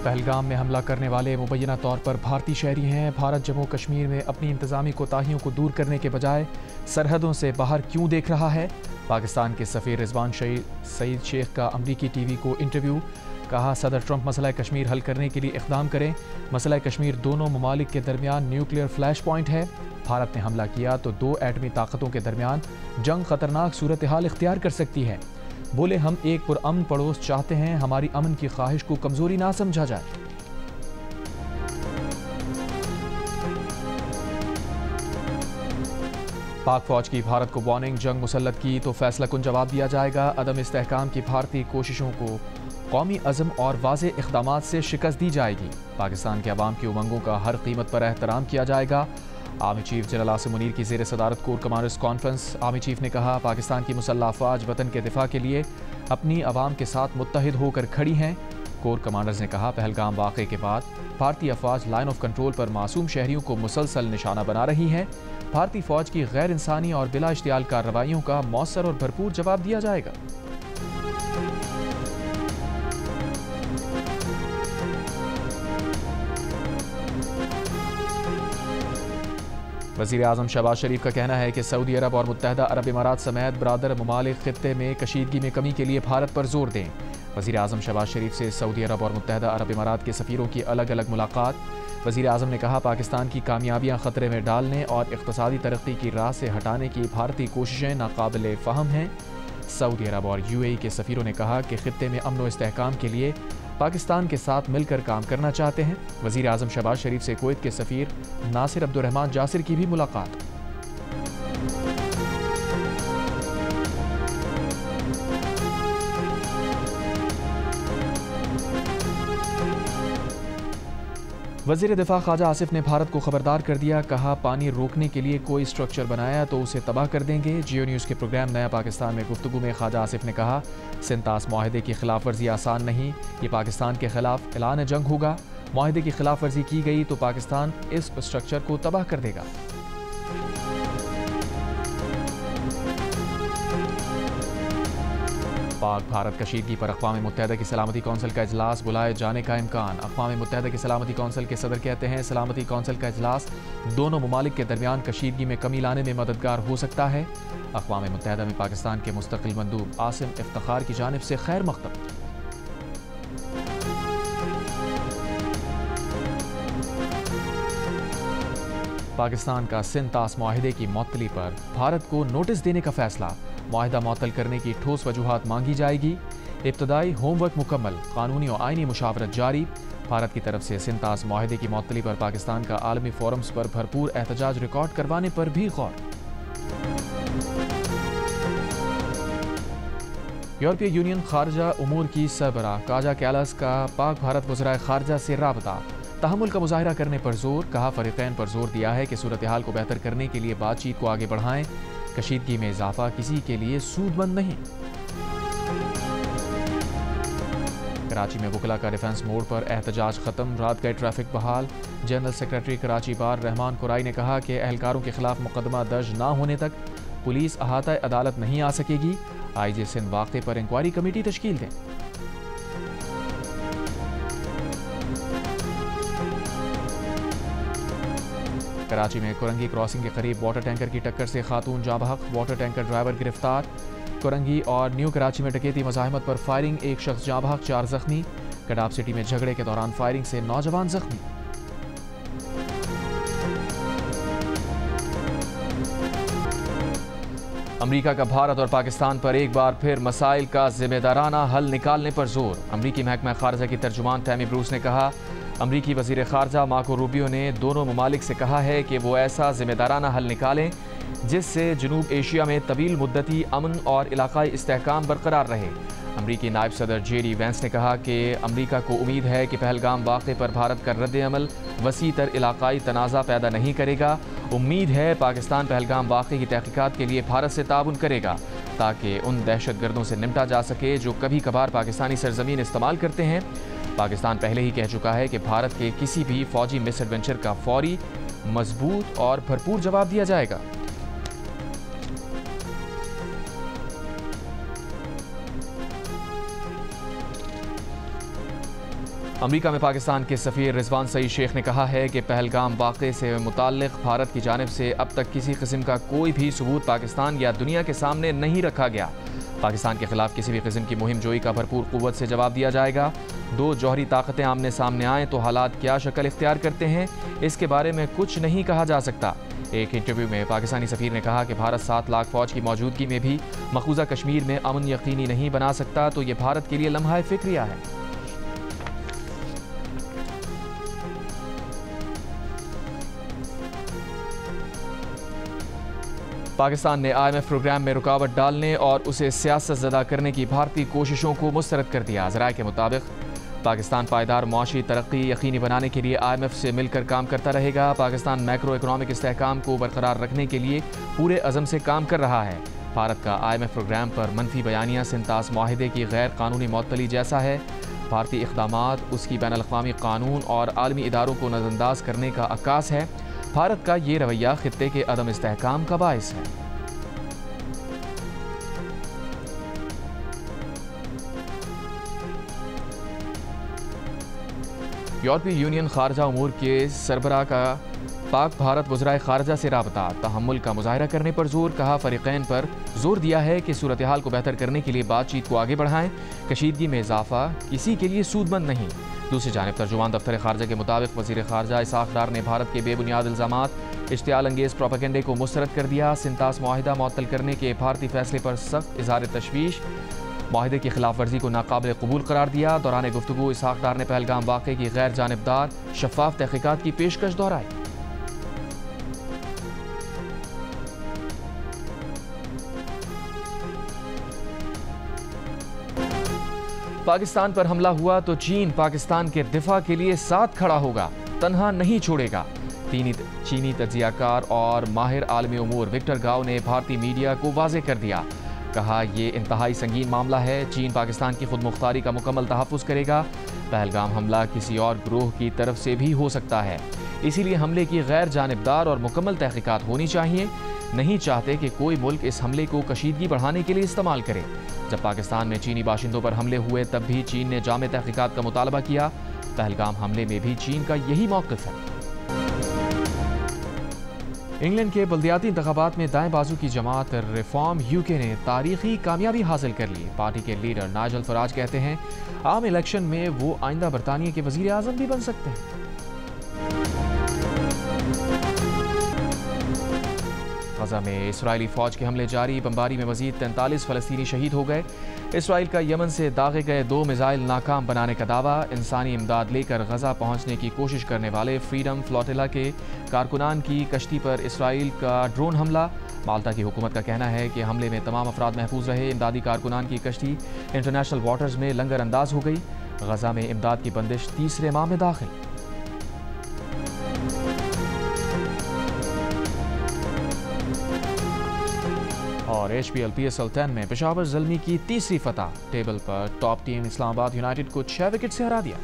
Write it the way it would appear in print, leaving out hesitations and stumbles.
पहलगाम में हमला करने वाले मुबैना तौर पर भारतीय शहरी हैं। भारत जम्मू कश्मीर में अपनी इंतजामी कोताहियों को दूर करने के बजाय सरहदों से बाहर क्यों देख रहा है? पाकिस्तान के सफ़ीर रिजवान सईद शेख का अमरीकी टीवी को इंटरव्यू। कहा, सदर ट्रंप मसला कश्मीर हल करने के लिए इक़दाम करें। मसला कश्मीर दोनों ममालिक के दरमियान न्यूक्लियर फ्लैश पॉइंट है। भारत ने हमला किया तो दो एटमी ताकतों के दरमियान जंग खतरनाक सूरत हाल इख्तियार कर सकती है। बोले, हम एक पुरअमन पड़ोस चाहते हैं, हमारी अमन की ख्वाहिश को कमजोरी ना समझा जाए। पाक फौज की भारत को वार्निंग, जंग मुसल्लत की तो फैसला कुन जवाब दिया जाएगा। अदम इस्तेहकाम की भारतीय कोशिशों को कौमी अज़म और वाज़े इक़दामात से शिकस्त दी जाएगी। पाकिस्तान के अवाम की उमंगों का हर कीमत पर एहतराम किया जाएगा। Army chief general Asim Munir की ज़ेर सदारत core commanders conference. Army chief ने कहा, पाकिस्तान की मुसल्लह अफ़वाज वतन के दिफा के लिए अपनी अवाम के साथ मुत्तहिद होकर खड़ी हैं। कोर कमांडर्स ने कहा, पहलगाम वाक़े के बाद भारतीय अफ़वाज लाइन ऑफ कंट्रोल पर मासूम शहरियों को मुसलसल निशाना बना रही हैं। भारतीय फ़ौज की गैर इंसानी और बिला इश्तियाल कार्रवाइयों का मौसर और भरपूर जवाब दिया जाएगा। वज़ीर आज़म शहबाज शरीफ का कहना है कि सऊदी अरब और मुत्तहदा अरब इमारात समेत बरादर ममालिक खित्ते में कशीदगी में कमी के लिए भारत पर जोर दें। वज़ीर आज़म शहबाज शरीफ से सऊदी अरब और मुत्तहदा अरब इमारात के सफ़ीरों की अलग अलग मुलाकात। वज़ीर आज़म ने कहा, पाकिस्तान की कामयाबियाँ ख़तरे में डालने और इक़्तिसादी तरक्की की राह से हटाने की भारतीय कोशिशें नाकाबिले फ़हम हैं। सऊदी अरब और UAE के सफ़ीरों ने कहा कि खित्ते में अमन व इस्तेहकाम के लिए पाकिस्तान के साथ मिलकर काम करना चाहते हैं। वज़ीर आज़म शहबाज शरीफ से कुवैत के सफ़ीर नासिर अब्दुर्रहमान जासिर की भी मुलाकात। वज़ीर दिफा ख्वाजा आसिफ ने भारत को खबरदार कर दिया। कहा, पानी रोकने के लिए कोई स्ट्रक्चर बनाया तो उसे तबाह कर देंगे। जियो न्यूज़ के प्रोग्राम नया पाकिस्तान में गुफ्तगू में ख्वाजा आसिफ ने कहा, सिंतास माहदे की खिलाफ वर्जी आसान नहीं, ये पाकिस्तान के खिलाफ ऐलान जंग होगा। माहदे की खिलाफ वर्जी की गई तो पाकिस्तान इस स्ट्रक्चर को तबाह कर देगा। पाक भारत कशीदगी पर अक़वाम मुत्तहदा की सलामती कौंसिल का इजलास बुलाए जाने का इम्कान। अक़वाम मुत्तहदा की सलामती कौंसिल के सदर कहते हैं, सलामती कौंसिल का इजलास दोनों ममालिक के दरमियान कशीदगी में कमी लाने में मददगार हो सकता है। अक़वाम मुत्तहदा में पाकिस्तान के मुस्तक़िल मंदूब आसिम इफ्तिखार की जानिब से खैर मक़दम। पाकिस्तान का सिंतास माहिदे की मअतली पर भारत को नोटिस देने का फैसला। माहिदा मअतल करने की ठोस वजूहात मांगी जाएगी। इब्तदाई होमवर्क मुकम्मल, कानूनी और आइनी मुशावरत जारी। भारत की तरफ से सिंतास माहिदे की मअतली पर पाकिस्तान का आलमी फोरम्स पर भरपूर एहतजाज रिकॉर्ड करवाने पर भी गौर। यूरोपीय यूनियन खारजा उमूर की सरबराह काजा कैलास का पाक भारत वज़राए खारजा से राबता, तहम्मुल का मुजाहिरा करने पर जोर। कहा, फरीक़ैन पर जोर दिया है कि सूरत हाल को बेहतर करने के लिए बातचीत को आगे बढ़ाएं। कशीदगी में इजाफा किसी के लिए सूदमंद नहीं। कराची में वकला का डिफेंस मोड पर एहतजाज खत्म, रात गए ट्रैफिक बहाल। जनरल सेक्रेटरी कराची बार रहमान कुराई ने कहा कि एहलकारों के खिलाफ मुकदमा दर्ज ना होने तक पुलिस अहाता अदालत नहीं आ सकेगी। IG सिंध वाक़े पर इंक्वायरी कमेटी तश्कील दें। कराची में कुरंगी क्रॉसिंग के करीब वाटर टैंकर की टक्कर से खातून जाँ बहक, वाटर टैंकर ड्राइवर गिरफ्तार। कुरंगी और न्यू कराची में डकैती मज़ाहमत पर फायरिंग, एक शख्स जाँ बहक, 4 जख्मी। कडाब सिटी में झगड़े के दौरान फायरिंग से नौजवान जख्मी। अमरीका का भारत और पाकिस्तान पर एक बार फिर मसाइल का जिम्मेदाराना हल निकालने पर जोर। अमरीकी महकमा खारजा की तर्जुमान तैमी ब्रूस ने कहा, अमरीकी वज़ीर ख़ारजा मार्को रूबियो ने दोनों ममालिक से कहा है कि वो ऐसा जिम्मेदाराना हल निकालें जिससे जनूब एशिया में तवील मुद्दती अमन और इलाकाई इस्तेहकाम बरकरार रहे। अमरीकी नायब सदर JD वैंस ने कहा कि अमरीका को उम्मीद है कि पहलगाम वाक़े पर भारत का रद्द-ए-अमल वसी तर इलाकाई तनाज़ा पैदा नहीं करेगा। उम्मीद है पाकिस्तान पहलगाम वाक़े की तहक़ीक़ात के लिए भारत से ताउन करेगा ताकि उन दहशतगर्दों से निपटा जा सके जो कभी कभार पाकिस्तानी सरजमीन इस्तेमाल करते हैं। पाकिस्तान पहले ही कह चुका है कि भारत के किसी भी फ़ौजी मिसएडवेंचर का फौरी, मजबूत और भरपूर जवाब दिया जाएगा। अमेरिका में पाकिस्तान के सफ़ीर रिजवान सईद शेख ने कहा है कि पहलगाम वाक़े से मुताल्लिक़ भारत की जानिब से अब तक किसी किस्म का कोई भी सबूत पाकिस्तान या दुनिया के सामने नहीं रखा गया। पाकिस्तान के खिलाफ किसी भी किस्म की मुहिम जोई का भरपूर क़ुव्वत से जवाब दिया जाएगा। दो जौहरी ताकतें आमने सामने आएँ तो हालात क्या शक्ल इख्तियार करते हैं, इसके बारे में कुछ नहीं कहा जा सकता। एक इंटरव्यू में पाकिस्तानी सफ़ीर ने कहा कि भारत 7 लाख फ़ौज की मौजूदगी में भी मक़बूजा कश्मीर में अमन यकीनी नहीं बना सकता, तो ये भारत के लिए लम्हा फ़िक्रिया है। पाकिस्तान ने IMF प्रोग्राम में रुकावट डालने और उसे सियासत ज़दा करने की भारतीय कोशिशों को मुस्तरद कर दिया। ज़राए के मुताबिक पाकिस्तान पायदार मुआशी तरक्की यकीनी बनाने के लिए IMF से मिलकर काम करता रहेगा। पाकिस्तान मैक्रो इकनॉमिक इस्तेहकाम को बरकरार रखने के लिए पूरे अज़म से काम कर रहा है। भारत का IMF प्रोग्राम पर मनफी बयानिया सिंतास माहिदे की गैर कानूनी मअतली जैसा है। भारतीय इक़दामात उसकी बैनुल अक़वामी कानून और आलमी इदारों को नज़रअंदाज करने का अक्कास है। भारत का ये रवैया खित्ते के अदम इस्तेहकाम का बाइस है। यूरोपीय यूनियन खारजा उमूर के सरबराह का पाक भारत वज़राए खारजा से राबता तहम्मुल का मुज़ाहरा करने पर जोर। कहा, फ़रीक़ैन पर जोर दिया है कि सूरत हाल को बेहतर करने के लिए बातचीत को आगे बढ़ाएं। कशीदगी में इजाफा किसी के लिए सूदमंद नहीं। दूसरी जानिब तर्जुमान दफ्तर खारजा के मुताबिक वज़ीर खारजा इसाक़ डार ने भारत के बेबुनियाद इल्ज़ामात इश्तियाल अंगेज़ प्रोपेगेंडे को मुस्तरद कर दिया। सिंतास मुआहिदा मुअत्तल करने के भारतीय फैसले पर सख्त इज़हार तशवीश। मुआहिदे की खिलाफ वर्जी को नाकाबिल कबूल करार दिया। दौरान गुफ्तगू इसाक़ डार ने पहलगाम वाक़े की गैर जानिबदार शफ़ाफ तहक़ीक़ात की पेशकश दोहराई। पाकिस्तान पर हमला हुआ तो चीन पाकिस्तान के दिफा के लिए साथ खड़ा होगा, तन्हा नहीं छोड़ेगा। चीनी तज्जियाकार और माहिर आलमी उमूर विक्टर गाओ ने भारतीय मीडिया को वाज़ेह कर दिया। कहा, यह इंतहाई संगीन मामला है। चीन पाकिस्तान की खुद मुख्तारी का मुकम्मल तहफ़्फ़ुज़ करेगा। पहलगाम हमला किसी और ग्रोह की तरफ से भी हो सकता है, इसीलिए हमले की गैर जानिबदार और मुकम्मल तहक़ीक़ात होनी चाहिए। नहीं चाहते कि कोई मुल्क इस हमले को कशीदगी बढ़ाने के लिए इस्तेमाल करे। जब पाकिस्तान में चीनी बाशिंदों पर हमले हुए तब भी चीन ने जामे तहक़ीक़ात का मुतालबा किया। पहलगाम हमले में भी चीन का यही मौक़िफ़ है। इंग्लैंड के बल्दियाती इंतख़ाबात में दाएं बाजू की जमात रिफॉर्म UK ने तारीखी कामयाबी हासिल कर ली। पार्टी के लीडर नाइजल फराज कहते हैं, आम इलेक्शन में वो आइंदा बरतानिया के वज़ीर आज़म भी बन सकते हैं। गज़ा में इसराइली फ़ौज के हमले जारी। बमबारी में मज़ीद 43 फ़लस्तीनी शहीद हो गए। इसराइल का यमन से दागे गए 2 मिसाइल नाकाम बनाने का दावा। इंसानी इमदाद लेकर गज़ा पहुंचने की कोशिश करने वाले फ्रीडम फ्लोटिला के कारकुनान की कश्ती पर इसराइल का ड्रोन हमला। माल्टा की हुकूमत का कहना है कि हमले में तमाम अफराद महफूज रहे। इमदादी कारकुनान की कश्ती इंटरनेशनल वाटर्स में लंगर अंदाज हो गई। गज़ा में इमदाद की बंदिश तीसरे माह में दाखिल। और HPL PSL 10 में पेशावर ज़ल्मी की तीसरी फतह। टेबल पर टॉप टीम इस्लामाबाद यूनाइटेड को 6 विकेट से हरा दिया।